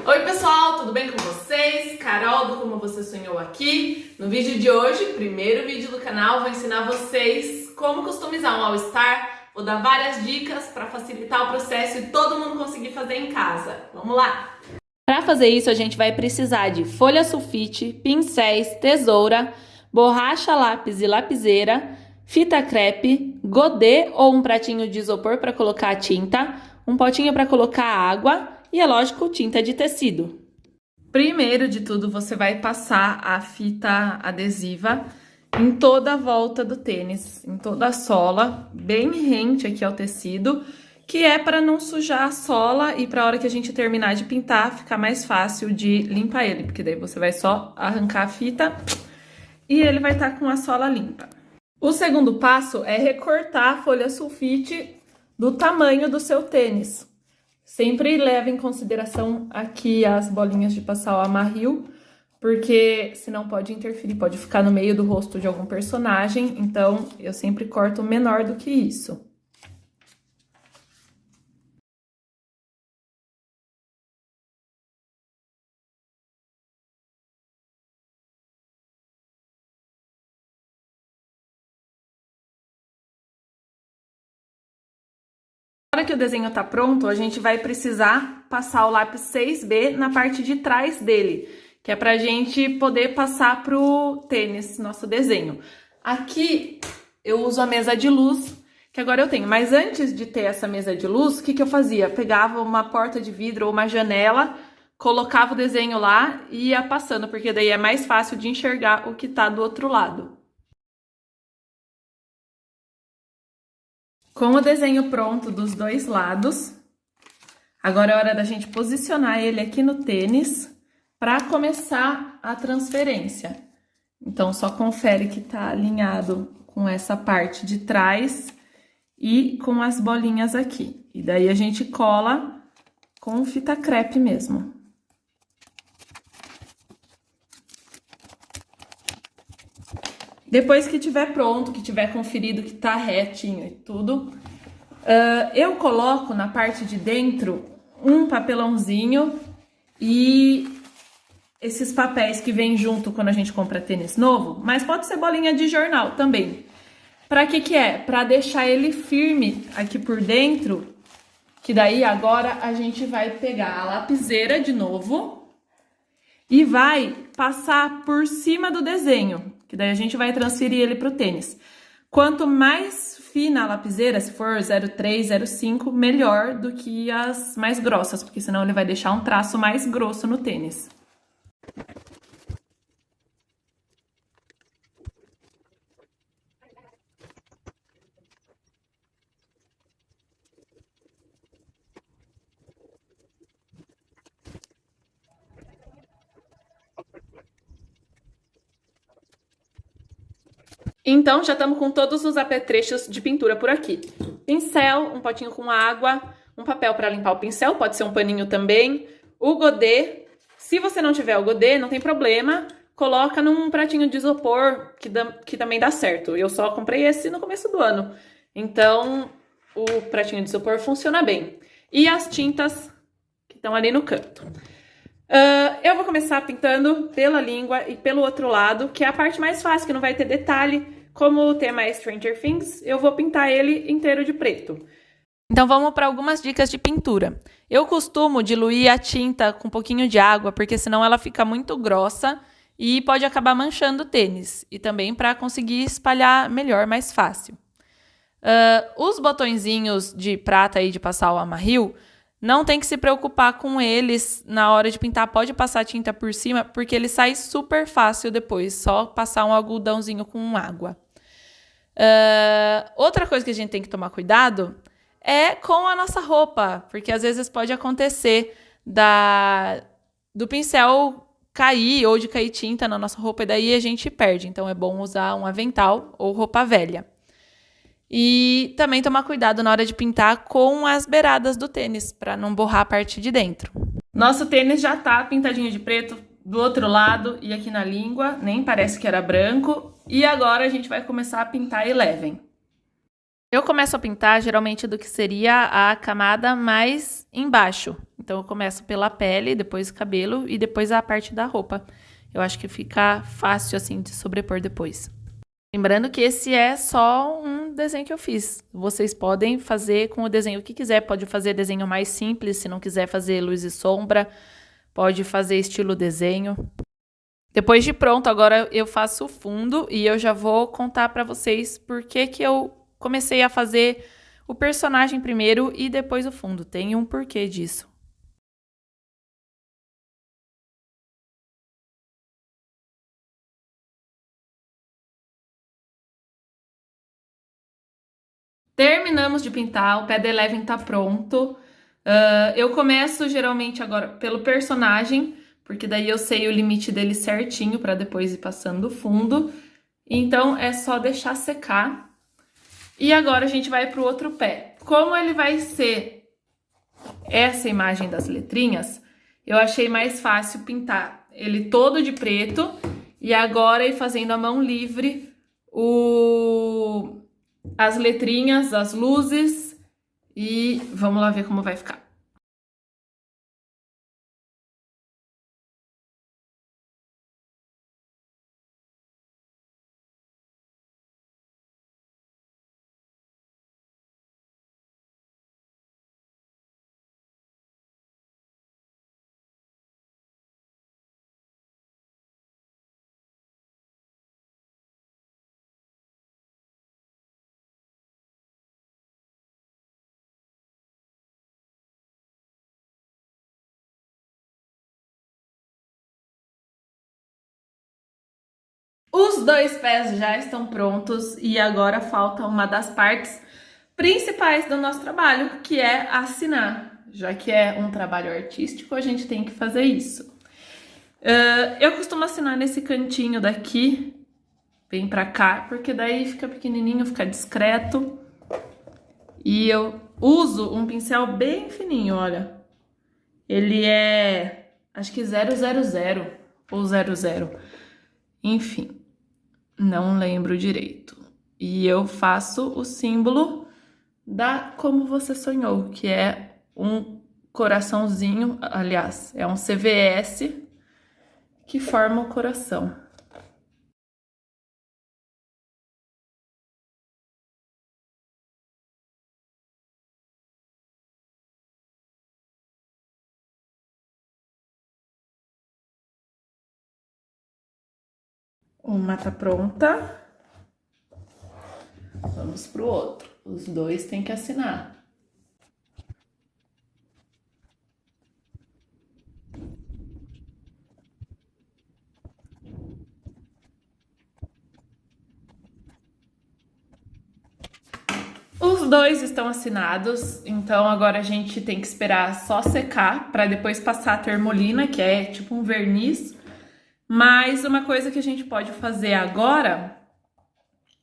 Oi pessoal, tudo bem com vocês? Carol do Como Você Sonhou aqui. No vídeo de hoje, primeiro vídeo do canal, vou ensinar vocês como customizar um All-Star. Vou dar várias dicas para facilitar o processo e todo mundo conseguir fazer em casa. Vamos lá! Para fazer isso, a gente vai precisar de folha sulfite, pincéis, tesoura, borracha, lápis e lapiseira, fita crepe, godê ou um pratinho de isopor para colocar a tinta, um potinho para colocar a água e, é lógico, tinta de tecido. Primeiro de tudo, você vai passar a fita adesiva em toda a volta do tênis, em toda a sola, bem rente aqui ao tecido, que é para não sujar a sola e para a hora que a gente terminar de pintar, ficar mais fácil de limpar ele, porque daí você vai só arrancar a fita e ele vai estar com a sola limpa. O segundo passo é recortar a folha sulfite do tamanho do seu tênis. Sempre leve em consideração aqui as bolinhas de passar o amarril, porque senão pode interferir, pode ficar no meio do rosto de algum personagem, então eu sempre corto menor do que isso. Na hora que o desenho tá pronto, a gente vai precisar passar o lápis 6B na parte de trás dele, que é pra gente poder passar pro tênis, nosso desenho. Aqui eu uso a mesa de luz, que agora eu tenho, mas antes de ter essa mesa de luz, o que eu fazia? Pegava uma porta de vidro ou uma janela, colocava o desenho lá e ia passando, porque daí é mais fácil de enxergar o que tá do outro lado. Com o desenho pronto dos dois lados, agora é hora da gente posicionar ele aqui no tênis para começar a transferência. Então, só confere que tá alinhado com essa parte de trás e com as bolinhas aqui. E daí a gente cola com fita crepe mesmo. Depois que tiver pronto, que tiver conferido que tá retinho e tudo, eu coloco na parte de dentro um papelãozinho e esses papéis que vêm junto quando a gente compra tênis novo, mas pode ser bolinha de jornal também. Pra que é? Pra deixar ele firme aqui por dentro, que daí agora a gente vai pegar a lapiseira de novo e vai passar por cima do desenho, que daí a gente vai transferir ele para o tênis. Quanto mais fina a lapiseira, se for 0,3, 0,5, melhor do que as mais grossas, porque senão ele vai deixar um traço mais grosso no tênis. Então, já estamos com todos os apetrechos de pintura por aqui. Pincel, um potinho com água, um papel para limpar o pincel, pode ser um paninho também. O godê, se você não tiver o godê, não tem problema, coloca num pratinho de isopor, que também dá certo. Eu só comprei esse no começo do ano, então o pratinho de isopor funciona bem. E as tintas que estão ali no canto. Eu vou começar pintando pela língua e pelo outro lado, que é a parte mais fácil, que não vai ter detalhe. Como o tema é Stranger Things, eu vou pintar ele inteiro de preto. Então vamos para algumas dicas de pintura. Eu costumo diluir a tinta com um pouquinho de água, porque senão ela fica muito grossa e pode acabar manchando o tênis. E também para conseguir espalhar melhor, mais fácil. Os botõezinhos de prata aí de passar o amarril, não tem que se preocupar com eles na hora de pintar. Pode passar tinta por cima, porque ele sai super fácil depois. Só passar um algodãozinho com água. Outra coisa que a gente tem que tomar cuidado é com a nossa roupa. Porque às vezes pode acontecer do pincel cair ou de cair tinta na nossa roupa. E daí a gente perde. Então é bom usar um avental ou roupa velha. E também tomar cuidado na hora de pintar com as beiradas do tênis, para não borrar a parte de dentro. Nosso tênis já tá pintadinho de preto do outro lado e aqui na língua, nem parece que era branco. E agora a gente vai começar a pintar Eleven. Eu começo a pintar geralmente do que seria a camada mais embaixo. Então, eu começo pela pele, depois o cabelo e depois a parte da roupa. Eu acho que fica fácil, assim, de sobrepor depois. Lembrando que esse é só um desenho que eu fiz. Vocês podem fazer com o desenho que quiser. Pode fazer desenho mais simples, se não quiser fazer luz e sombra. Pode fazer estilo desenho. Depois de pronto, agora eu faço o fundo e eu já vou contar pra vocês por que que eu comecei a fazer o personagem primeiro e depois o fundo. Tem um porquê disso. Terminamos de pintar, o pé da Eleven tá pronto. Eu começo geralmente agora pelo personagem, porque daí eu sei o limite dele certinho para depois ir passando o fundo. Então é só deixar secar. E agora a gente vai pro outro pé. Como ele vai ser essa imagem das letrinhas, eu achei mais fácil pintar ele todo de preto e agora ir fazendo a mão livre as letrinhas, as luzes e vamos lá ver como vai ficar. Os dois pés já estão prontos e agora falta uma das partes principais do nosso trabalho, que é assinar. Já que é um trabalho artístico, a gente tem que fazer isso. Eu costumo assinar nesse cantinho daqui, bem pra cá, porque daí fica pequenininho, fica discreto. E eu uso um pincel bem fininho, olha. Ele é, acho que 000 ou 00. Enfim. Não lembro direito. E eu faço o símbolo da Como Você Sonhou, que é um coraçãozinho, aliás, é um CVS que forma o coração. Uma tá pronta. Vamos pro outro. Os dois têm que assinar. Os dois estão assinados, então agora a gente tem que esperar só secar para depois passar a termolina, que é tipo um verniz. Mas uma coisa que a gente pode fazer agora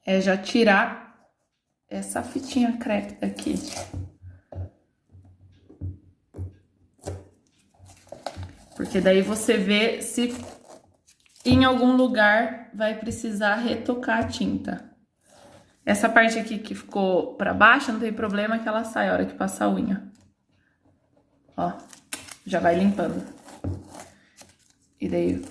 é já tirar essa fitinha crepe daqui. Porque daí você vê se em algum lugar vai precisar retocar a tinta. Essa parte aqui que ficou pra baixo não tem problema que ela sai a hora que passar a unha. Ó, já vai limpando. E daí...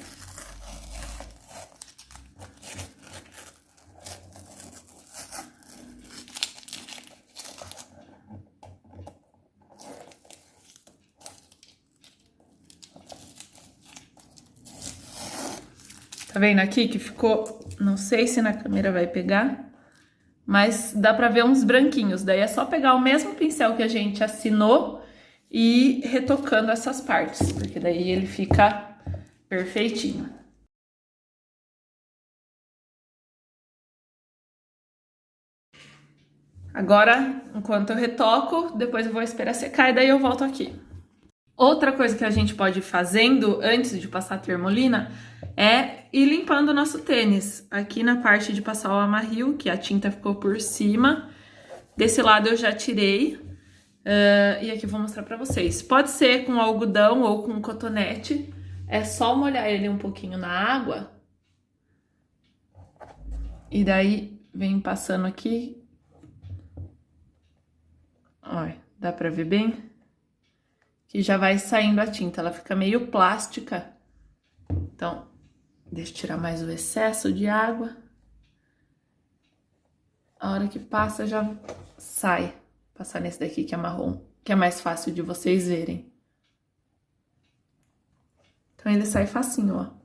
Tá vendo aqui que ficou... Não sei se na câmera vai pegar, mas dá pra ver uns branquinhos. Daí é só pegar o mesmo pincel que a gente assinou e ir retocando essas partes, porque daí ele fica perfeitinho. Agora, enquanto eu retoco, depois eu vou esperar secar e daí eu volto aqui. Outra coisa que a gente pode ir fazendo antes de passar a termolina é ir limpando o nosso tênis. Aqui na parte de passar o amarril, que a tinta ficou por cima. Desse lado eu já tirei. E aqui eu vou mostrar pra vocês. Pode ser com algodão ou com cotonete. É só molhar ele um pouquinho na água. E daí vem passando aqui Olha, dá pra ver bem? Que já vai saindo a tinta, ela fica meio plástica. Então, deixa eu tirar mais o excesso de água. A hora que passa já sai. Passar nesse daqui que é marrom, que é mais fácil de vocês verem. Então ele sai facinho, ó.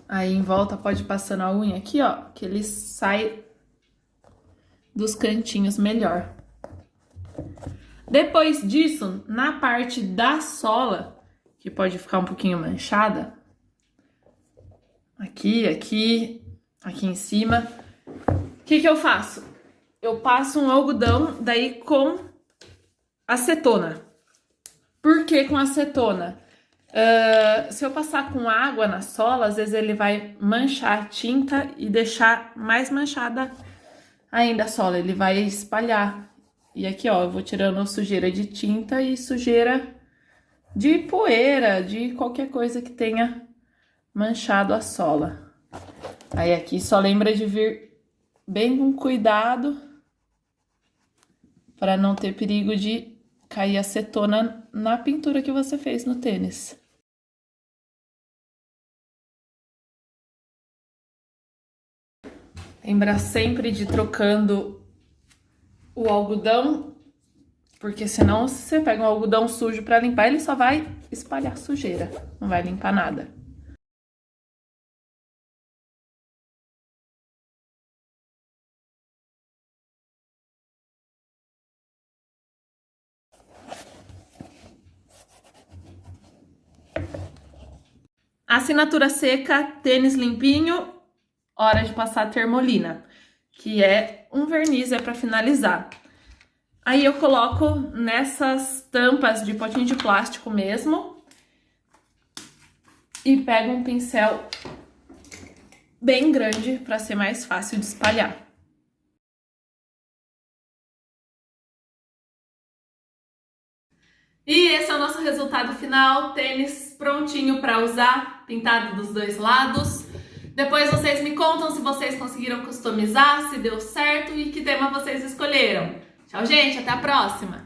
Aí em volta pode ir passando a unha aqui, ó, que ele sai dos cantinhos melhor. Depois disso, na parte da sola, que pode ficar um pouquinho manchada, aqui em cima, o que eu faço? Eu passo um algodão daí com acetona. Por que com acetona? Se eu passar com água na sola, às vezes ele vai manchar a tinta e deixar mais manchada ainda a sola, ele vai espalhar. E aqui, ó, eu vou tirando sujeira de tinta e sujeira de poeira, de qualquer coisa que tenha manchado a sola. Aí aqui só lembra de vir bem com cuidado para não ter perigo de cair acetona na pintura que você fez no tênis. Lembra sempre de ir trocando o algodão, porque senão se você pega um algodão sujo para limpar, ele só vai espalhar sujeira, não vai limpar nada. Assinatura seca, tênis limpinho, hora de passar a termolina, que é um verniz, é para finalizar. Aí eu coloco nessas tampas de potinho de plástico mesmo e pego um pincel bem grande para ser mais fácil de espalhar. E esse é o nosso resultado final, tênis prontinho para usar, pintado dos dois lados. Depois vocês me contam se vocês conseguiram customizar, se deu certo e que tema vocês escolheram. Tchau, gente, até a próxima!